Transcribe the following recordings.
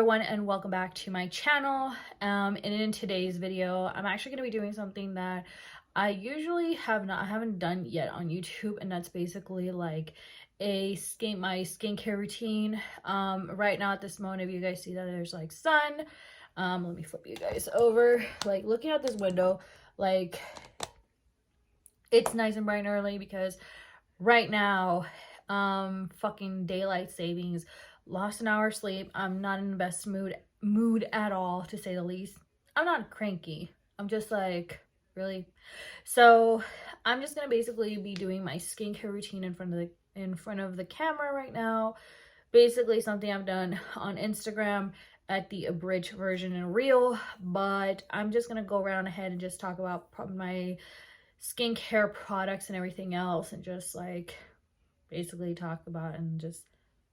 everyone, and welcome back to my channel. And in today's video, I'm actually going to be doing something that I usually haven't done yet on YouTube, and that's basically like my skincare routine. Right now at this moment, if you guys see that there's like sun, let me flip you guys over. Like, looking out this window, like, it's nice and bright and early because right now, fucking daylight savings, lost an hour sleep. I'm not in the best mood at all, to say the least. I'm not cranky, I'm just like, really. So I'm just gonna basically be doing my skincare routine in front of the camera right now. Basically something I've done on Instagram at the abridged version and reel, but I'm just gonna go around ahead and just talk about my skincare products and everything else, and just like basically talk about and just,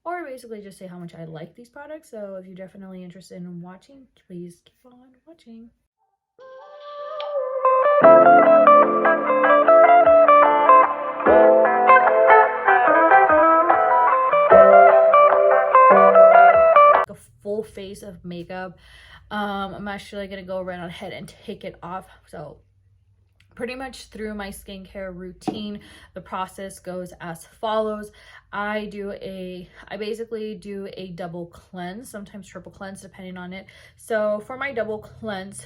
or basically just say how much I like these products. So if you're definitely interested in watching, please keep on watching. A full face of makeup. I'm actually gonna go right on ahead and take it off. So pretty much through my skincare routine, the process goes as follows. I basically do a double cleanse, sometimes triple cleanse depending on it. So for my double cleanse,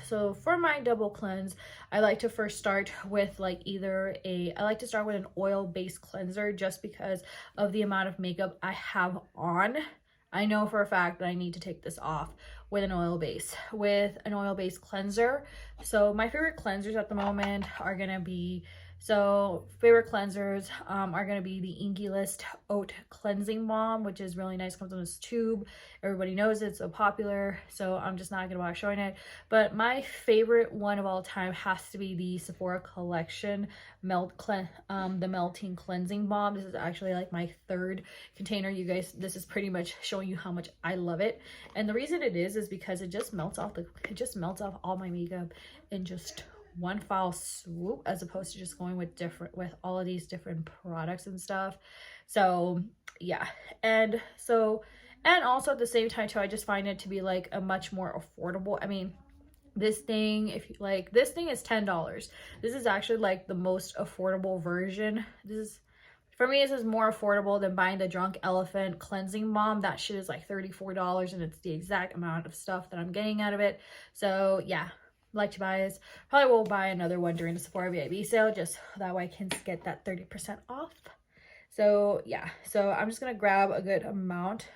I like to first start with like I like to start with an oil-based cleanser, just because of the amount of makeup I have on. I know for a fact that I need to take this off with an oil-based cleanser. So my favorite cleansers at the moment are gonna be, the Inkey Oat Cleansing Balm, which is really nice, comes in this tube. Everybody knows it's so popular, so I'm just not gonna bother showing it. But my favorite one of all time has to be the Sephora collection the Melting Cleansing Balm. This is actually like my third container. You guys, this is pretty much showing you how much I love it. And the reason it is because it just melts off all my makeup in just one foul swoop, as opposed to just going with all of these different products and stuff. So yeah, and also at the same time too, I just find it to be like a much more affordable. I mean, this thing, this thing is $10. This is actually like the most affordable version. For me, this is more affordable than buying the Drunk Elephant Cleansing Balm. That shit is like $34, and it's the exact amount of stuff that I'm getting out of it. So yeah, like to buy this. Probably will buy another one during the Sephora VIP sale, just that way I can get that 30% off. So yeah, so I'm just gonna grab a good amount.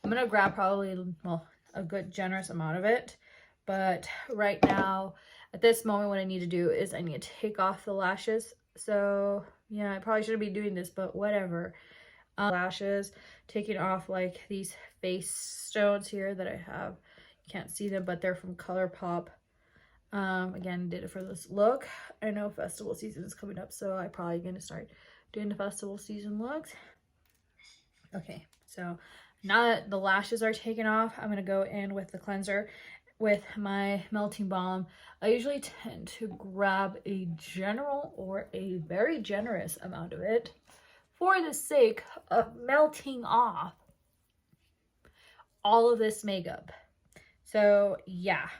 I'm gonna grab probably, well, a good generous amount of it. But right now, at this moment, what I need to do is I need to take off the lashes. So yeah, I probably shouldn't be doing this, but whatever. Lashes, taking off like these face stones here that I have. You can't see them, but they're from ColourPop. Again, did it for this look. I know festival season is coming up, so I'm probably going to start doing the festival season looks. Okay, so now that the lashes are taken off, I'm going to go in with the cleanser with my melting balm. I usually tend to grab a general or a very generous amount of it for the sake of melting off all of this makeup. So yeah,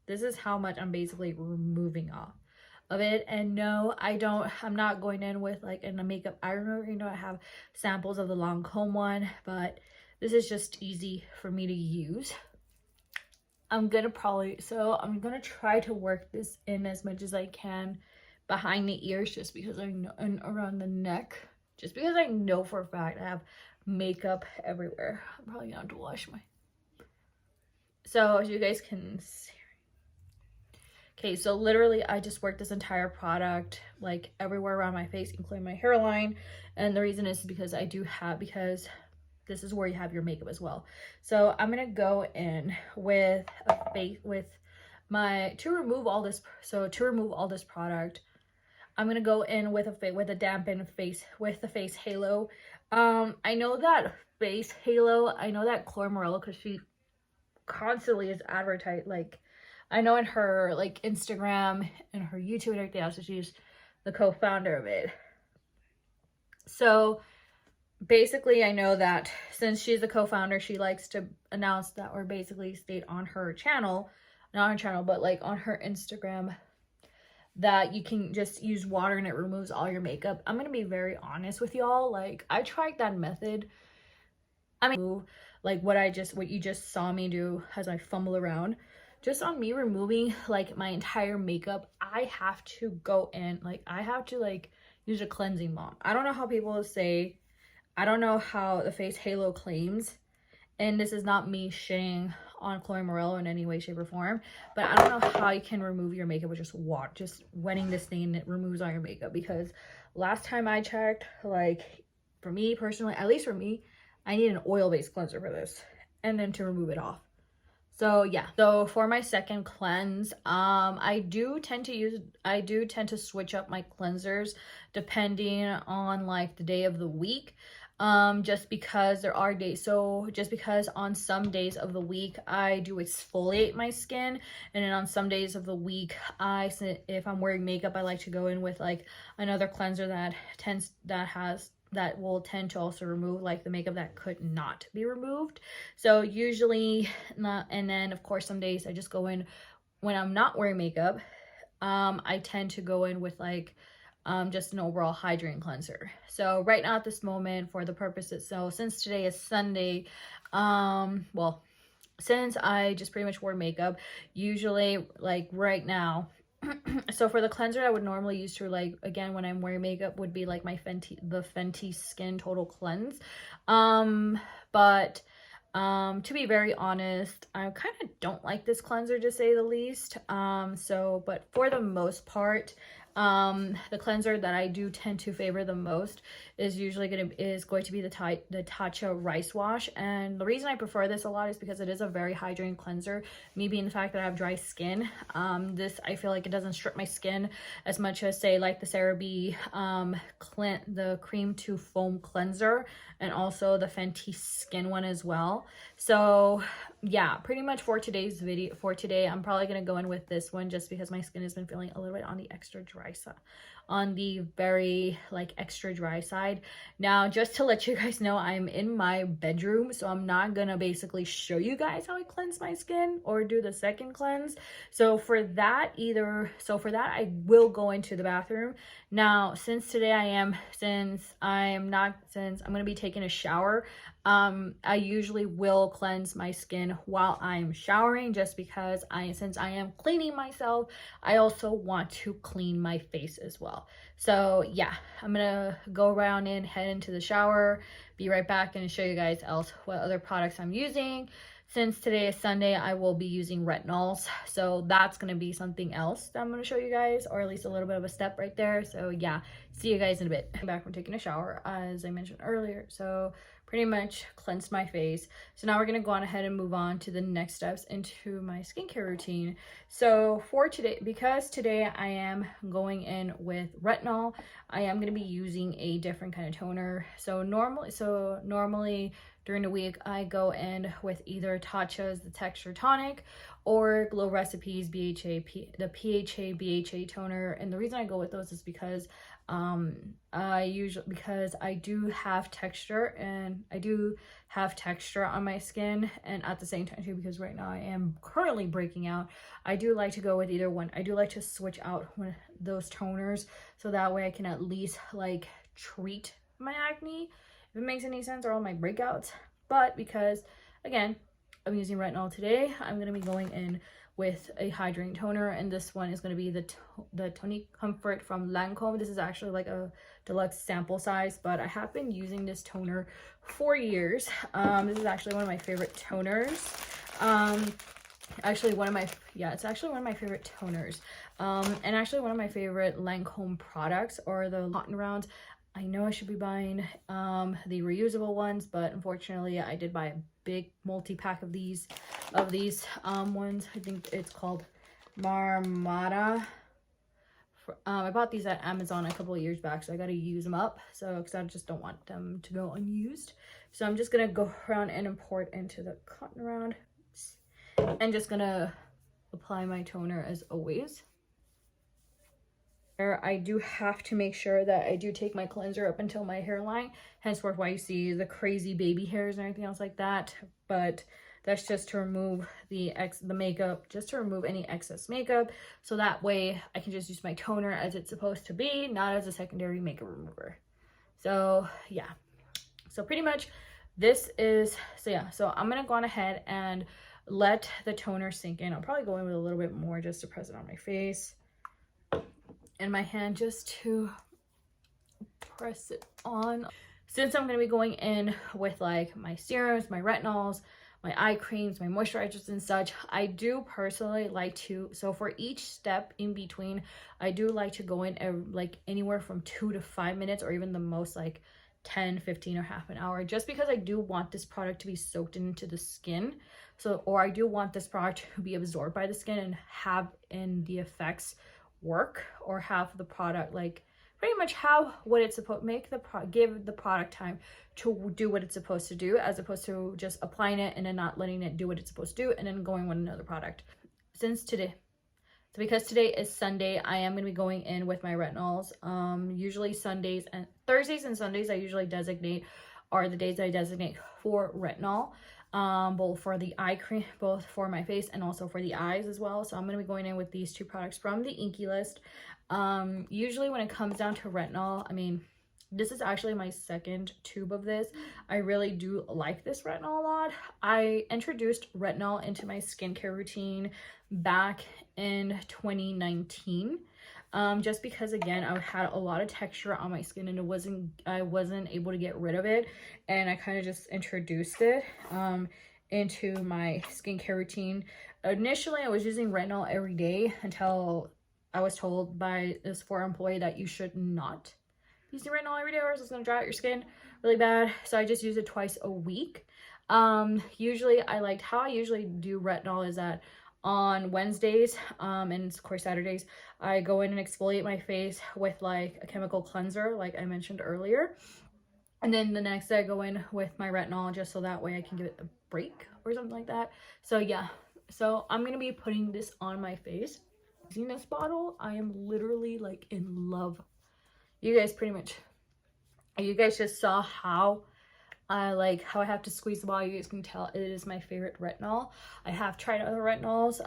this is how much I'm basically removing off of it. And no, I'm not going in with like in a makeup iron. You know, I have samples of the Lancome one, but this is just easy for me to use. I'm gonna try to work this in as much as I can behind the ears, just because I know, and around the neck, just because I know for a fact I have makeup everywhere. I'm probably gonna have to wash my, so as you guys can see. Okay, so literally I just worked this entire product like everywhere around my face, including my hairline. And the reason is because this is where you have your makeup as well. So I'm gonna go in with to remove all this product, I'm gonna go in with a dampened face, with the face halo. I know that face halo, I know that Chloe Morello, because she constantly is advertised, like, I know in her like Instagram and her YouTube and everything else, so she's the co-founder of it. So basically, I know that since she's a co-founder, she likes to announce that, or basically state on her channel, not her channel, but like on her Instagram, that you can just use water and it removes all your makeup. I'm gonna be very honest with y'all. Like, I tried that method. I mean, like what you just saw me do as I fumble around. Just on me removing like my entire makeup, I have to go in, like I have to like use a cleansing balm. I don't know how people say, I don't know how the face halo claims, and this is not me shitting on Chloe Morello in any way, shape, or form, but I don't know how you can remove your makeup with just water, just wetting this thing and it removes all your makeup. Because last time I checked, like for me personally, at least for me, I need an oil-based cleanser for this and then to remove it off. So yeah, so for my second cleanse, I do tend to switch up my cleansers depending on like the day of the week. Just because there are days, so just because on some days of the week I do exfoliate my skin, and then on some days of the week if I'm wearing makeup, I like to go in with like another cleanser that will tend to also remove like the makeup that could not be removed. So usually not, and then of course some days I just go in when I'm not wearing makeup. I tend to go in with like just an overall hydrating cleanser. So right now at this moment, for the purposes, so since today is Sunday, well, since I just pretty much wore makeup, usually like right now, so for the cleanser I would normally use to like, again, when I'm wearing makeup, would be like the Fenty Skin Total Cleanse. But to be very honest, I kind of don't like this cleanser, to say the least. But for the most part, the cleanser that I do tend to favor the most is going to be the Tatcha Rice Wash. And the reason I prefer this a lot is because it is a very hydrating cleanser. Me being the fact that I have dry skin, this, I feel like it doesn't strip my skin as much as say like the CeraVe the cream to foam cleanser, and also the Fenty Skin one as well. So yeah, pretty much for today's video, for today, I'm probably gonna go in with this one just because my skin has been feeling a little bit on the extra dry side, on the very like extra dry side. Now, just to let you guys know, I'm in my bedroom, so I'm not gonna basically show you guys how I cleanse my skin or do the second cleanse. So for that, I will go into the bathroom. Now, since I'm gonna be taking a shower, I usually will cleanse my skin while I'm showering, just because since I am cleaning myself, I also want to clean my face as well. So yeah, I'm gonna go around and head into the shower, be right back, and show you guys what other products I'm using. Since today is Sunday, I will be using retinols, so that's gonna be something else that I'm gonna show you guys, or at least a little bit of a step right there. So yeah, see you guys in a bit. I'm back from taking a shower, as I mentioned earlier. So pretty much cleansed my face. So now we're gonna go on ahead and move on to the next steps into my skincare routine. So for today, because today I am going in with retinol, I am gonna be using a different kind of toner. So normally during the week, I go in with either Tatcha's The Texture Tonic or Glow Recipes the PHA BHA toner. And the reason I go with those is because because I do have texture, and I do have texture on my skin, and at the same time too, because right now I am currently breaking out, I do like to go with either one. I do like to switch out those toners, so that way I can at least like treat my acne, if it makes any sense, or all my breakouts. But because again, I'm using retinol today, I'm going to be going in with a hydrating toner, and this one is going to be the Tonique Comfort from Lancome. This is actually like a deluxe sample size, but I have been using this toner for years. This is actually one of my favorite toners. It's actually one of my favorite toners. And actually one of my favorite Lancome products are the cotton rounds. I know I should be buying the reusable ones, but unfortunately I did buy a big multi-pack of these ones. I think it's called Marmada. I bought these at Amazon a couple of years back, so I got to use them up, so because I just don't want them to go unused. So I'm just gonna go around and pour it into the cotton round, and just gonna apply my toner as always. I do have to make sure that I do take my cleanser up until my hairline, henceforth why you see the crazy baby hairs and everything else like that. But that's just to remove the makeup, just to remove any excess makeup, so that way I can just use my toner as it's supposed to be, not as a secondary makeup remover. So yeah, so pretty much this is, so yeah, so I'm gonna go on ahead and let the toner sink in. I'll probably go in with a little bit more just to press it on my face and my hand, just to press it on. Since I'm going to be going in with like my serums, my retinols, my eye creams, my moisturizers and such, I do personally like to, so for each step in between, I do like to go in like anywhere from 2 to 5 minutes, or even the most like 10, 15 or half an hour, just because I do want this product to be soaked into the skin. So, or I do want this product to be absorbed by the skin and have in the effects work, or have the product like pretty much how what it's supposed give the product time to do what it's supposed to do, as opposed to just applying it and then not letting it do what it's supposed to do and then going with another product. Because today is Sunday, I am going to be going in with my retinols. Usually Sundays and Thursdays and Sundays I usually designate are the days I designate for retinol. Both for the eye cream, both for my face and also for the eyes as well. So I'm going to be going in with these two products from the Inkey list. Usually when it comes down to retinol, I mean, this is actually my second tube of this. I really do like this retinol a lot. I introduced retinol into my skincare routine back in 2019. Just because again I had a lot of texture on my skin and I wasn't able to get rid of it, and I kind of just introduced it into my skincare routine. Initially I was using retinol every day until I was told by this Sephora employee that you should not be using retinol every day, or else it's going to dry out your skin really bad. So I just use it twice a week. Usually how I usually do retinol is that on Wednesdays and of course Saturdays, I go in and exfoliate my face with like a chemical cleanser like I mentioned earlier, and then the next day I go in with my retinol, just so that way I can give it a break or something like that. So yeah, so I'm gonna be putting this on my face. Using this bottle, I am literally like in love. You guys just saw how I have to squeeze the bottle. You guys can tell it is my favorite retinol. I have tried other retinols,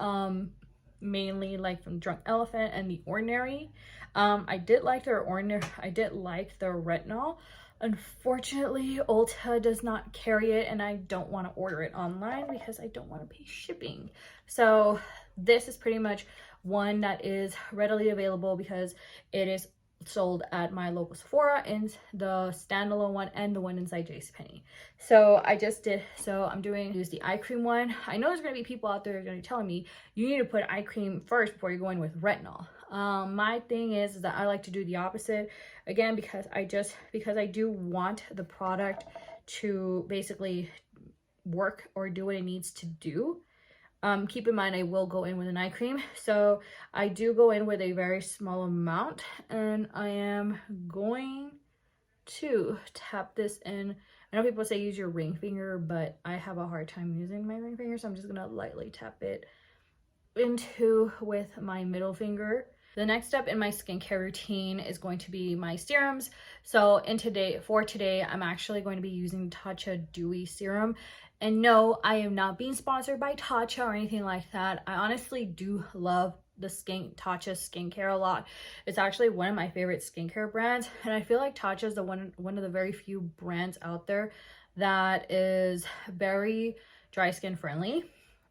mainly like from Drunk Elephant and The Ordinary. I did like their retinol. Unfortunately, Ulta does not carry it, and I don't want to order it online because I don't want to pay shipping. So this is pretty much one that is readily available because it is sold at my local Sephora, in the standalone one and the one inside JCPenney. So I'm doing the eye cream one. I know there's going to be people out there that are going to be telling me you need to put eye cream first before you're going with retinol. My thing is that I like to do the opposite, again, because I do want the product to basically work or do what it needs to do. Keep in mind I will go in with an eye cream, so I do go in with a very small amount, and I am going to tap this in. I know people say use your ring finger, but I have a hard time using my ring finger, so I'm just gonna lightly tap it into with my middle finger. The next step in my skincare routine is going to be my serums. So for today, I'm actually going to be using Tatcha Dewy Serum. And no, I am not being sponsored by Tatcha or anything like that. I honestly do love the Tatcha skincare a lot. It's actually one of my favorite skincare brands, and I feel like Tatcha is one of the very few brands out there that is very dry skin friendly,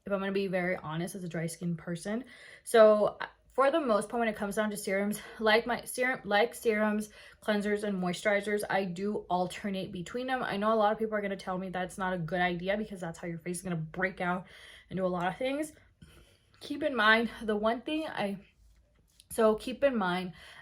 if I'm going to be very honest as a dry skin person. So for the most part, when it comes down to serums, serums, cleansers, and moisturizers, I do alternate between them. I know a lot of people are going to tell me that's not a good idea because that's how your face is going to break out and do a lot of things. Keep in mind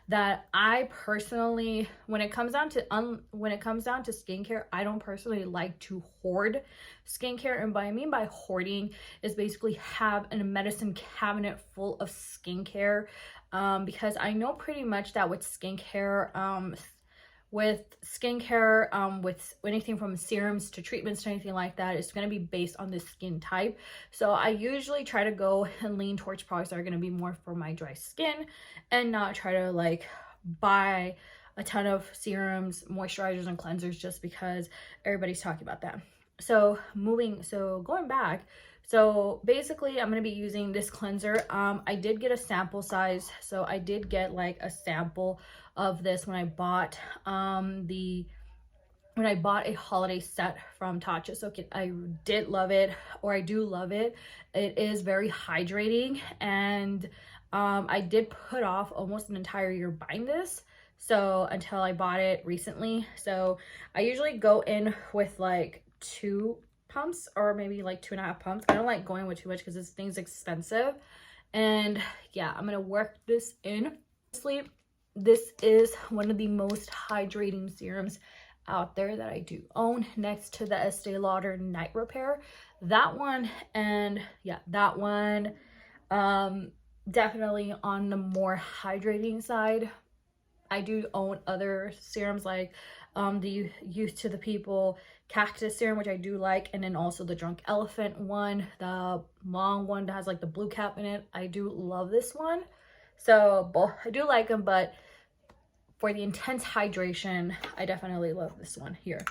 that I personally, when it comes down to skincare, I don't personally like to hoard skincare. And what I mean by hoarding is basically have a medicine cabinet full of skincare, because I know pretty much that with skincare, with skincare, with anything from serums to treatments to anything like that, it's going to be based on the skin type. So I usually try to go and lean towards products that are going to be more for my dry skin, and not try to like buy a ton of serums, moisturizers, and cleansers just because everybody's talking about that. So going back, so basically I'm going to be using this cleanser. I did get a sample size, so I did get like a sample of this when I bought a holiday set from Tatcha. So I did love it, or I do love it. It is very hydrating, and I did put off almost an entire year buying this, so until I bought it recently. So I usually go in with like 2 pumps, or maybe like 2.5 pumps. I don't like going with too much because this thing's expensive. And yeah, I'm gonna work this in. Sleep. This is one of the most hydrating serums out there that I do own, next to the Estee Lauder Night Repair. That one, and yeah, that one definitely on the more hydrating side. I do own other serums like the Youth to the People Cactus serum, which I do like, and then also the Drunk Elephant one, the long one that has like the blue cap in it. I do love this one. So both, I do like them, but for the intense hydration, I definitely love this one here.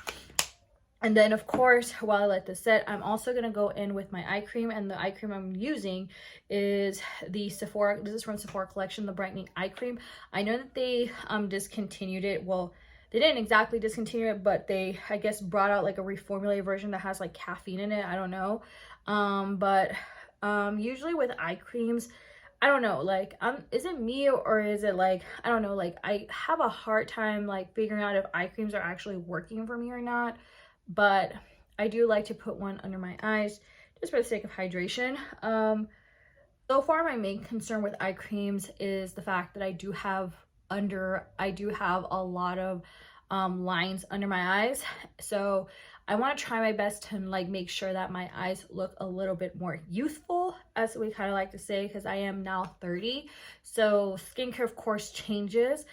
And then of course, while I let this sit, I'm also going to go in with my eye cream, and the eye cream I'm using is the Sephora. This is from Sephora collection, the Brightening eye cream. I know that they discontinued it. Well, they didn't exactly discontinue it, but they, I guess, brought out like a reformulated version that has like caffeine in it. I don't know. Usually with eye creams, I don't know, like, is it me, or is it like, I don't know, like, I have a hard time like figuring out if eye creams are actually working for me or not. But I do like to put one under my eyes just for the sake of hydration. So far, my main concern with eye creams is the fact that I do have a lot of lines under my eyes. So I want to try my best to like make sure that my eyes look a little bit more youthful, as we kind of like to say, because I am now 30. So skincare, of course, changes.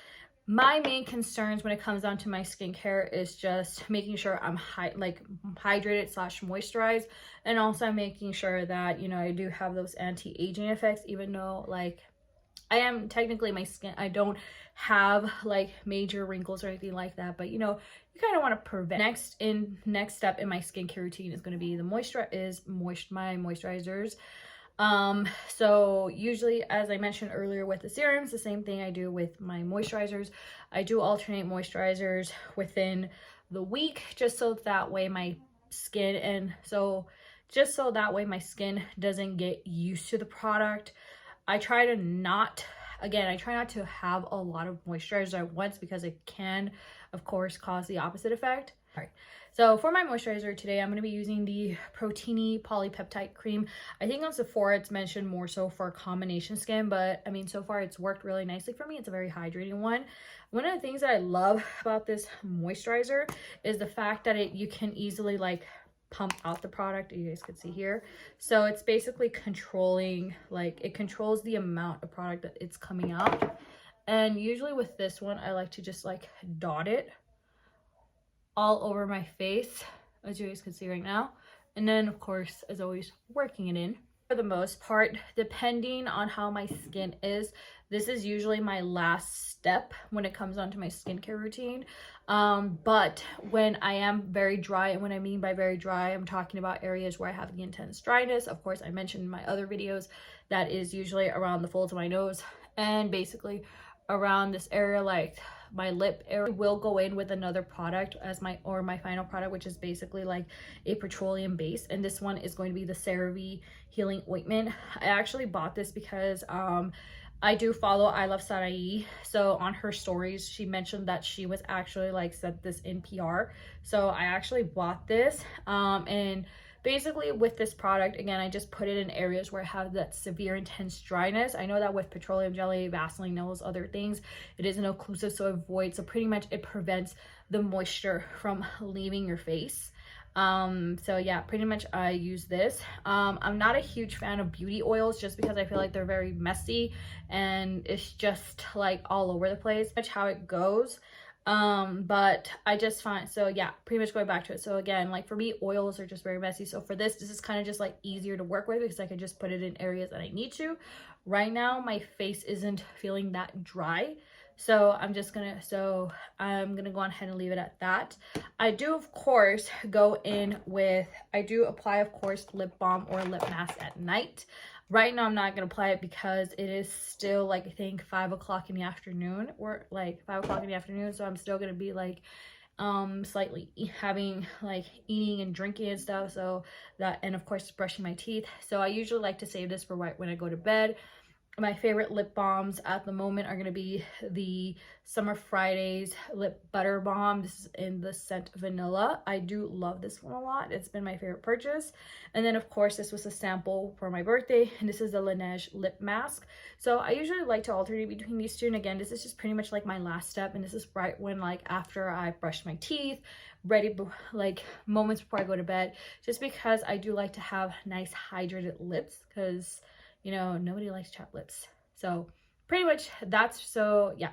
My main concerns when it comes down to my skincare is just making sure I'm hydrated / moisturized, and also making sure that, you know, I do have those anti-aging effects, even though like I am technically, my skin, I don't have like major wrinkles or anything like that, but you know, you kind of want to prevent. Next step in my skincare routine is going to be my moisturizers. So usually, as I mentioned earlier with the serums, the same thing I do with my moisturizers. I do alternate moisturizers within the week, just so that way my skin doesn't get used to the product. I try not to have a lot of moisturizer at once, because it can, of course, cause the opposite effect. All right. So for my moisturizer today, I'm going to be using the Protini Polypeptide Cream. I think on Sephora it's mentioned more so for combination skin, but I mean, so far it's worked really nicely for me. It's a very hydrating one. One of the things that I love about this moisturizer is the fact that you can easily like pump out the product. You guys could see here. So it's basically controlling, like, it controls the amount of product that it's coming out. And usually with this one, I like to just like dot it all over my face, as you guys can see right now. And then of course, as always, working it in. For the most part, depending on how my skin is, this is usually my last step when it comes onto my skincare routine. But when I am very dry, and when I mean by very dry, I'm talking about areas where I have the intense dryness. Of course, I mentioned in my other videos that is usually around the folds of my nose and basically around this area, like my lip area. I will go in with another product as my final product, which is basically like a petroleum base, and this one is going to be the CeraVe Healing Ointment. I actually bought this because I do follow I Love Sarai, so on her stories she mentioned that she was actually like sent this in PR, so I actually bought this. And basically with this product, again, I just put it in areas where I have that severe intense dryness. I know that with petroleum jelly, Vaseline, and those other things, it is an occlusive, so pretty much it prevents the moisture from leaving your face. So yeah, pretty much I use this. I'm not a huge fan of beauty oils just because I feel like they're very messy and it's just like all over the place. That's how it goes. But I just find, so yeah, pretty much going back to it. So again, like for me, oils are just very messy. So for this is kind of just like easier to work with because I can just put it in areas that I need to. Right now, my face isn't feeling that dry. So I'm gonna go ahead and leave it at that. I do, of course, I do apply, of course, lip balm or lip mask at night. Right now, I'm not going to apply it because it is still like, I think 5 o'clock in the afternoon, or like 5 o'clock in the afternoon. So I'm still going to be like, slightly having like eating and drinking and stuff. So that, and of course, brushing my teeth. So I usually like to save this for right when I go to bed. My favorite lip balms at the moment are going to be the Summer Fridays Lip Butter Balm. This is in the scent vanilla. I do love this one a lot. It's been my favorite purchase. And then, of course, this was a sample for my birthday. And this is the Laneige Lip Mask. So I usually like to alternate between these two. And again, this is just pretty much like my last step. And this is right when, like, after I brushed my teeth, ready, like, moments before I go to bed. Just because I do like to have nice hydrated lips because, you know, nobody likes chapped lips. So pretty much yeah.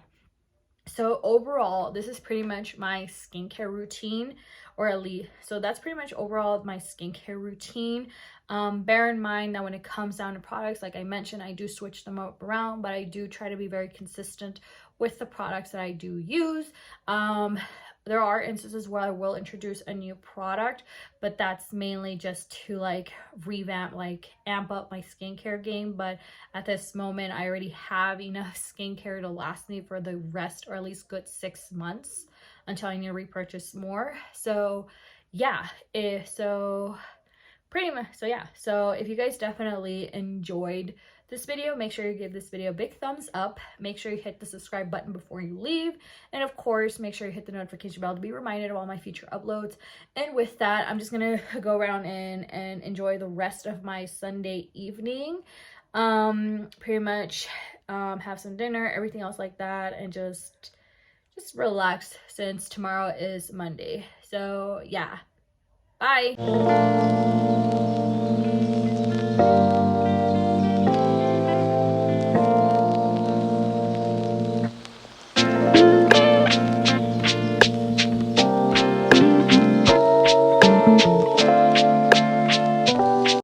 So overall, this is pretty much my skincare routine, or at least, so that's pretty much overall my skincare routine. Bear in mind that when it comes down to products, like I mentioned, I do switch them up around, but I do try to be very consistent with the products that I do use. There are instances where I will introduce a new product, but that's mainly just to like revamp, like amp up my skincare game. But at this moment, I already have enough skincare to last me for the rest, or at least good 6 months until I need to repurchase more. So yeah, pretty much, so yeah, so if you guys definitely enjoyed this video, make sure you give this video a big thumbs up. Make sure you hit the subscribe button before you leave, and of course make sure you hit the notification bell to be reminded of all my future uploads. And with that, I'm just gonna go around and enjoy the rest of my Sunday evening. Pretty much have some dinner, everything else like that, and just relax since tomorrow is Monday. So yeah, bye.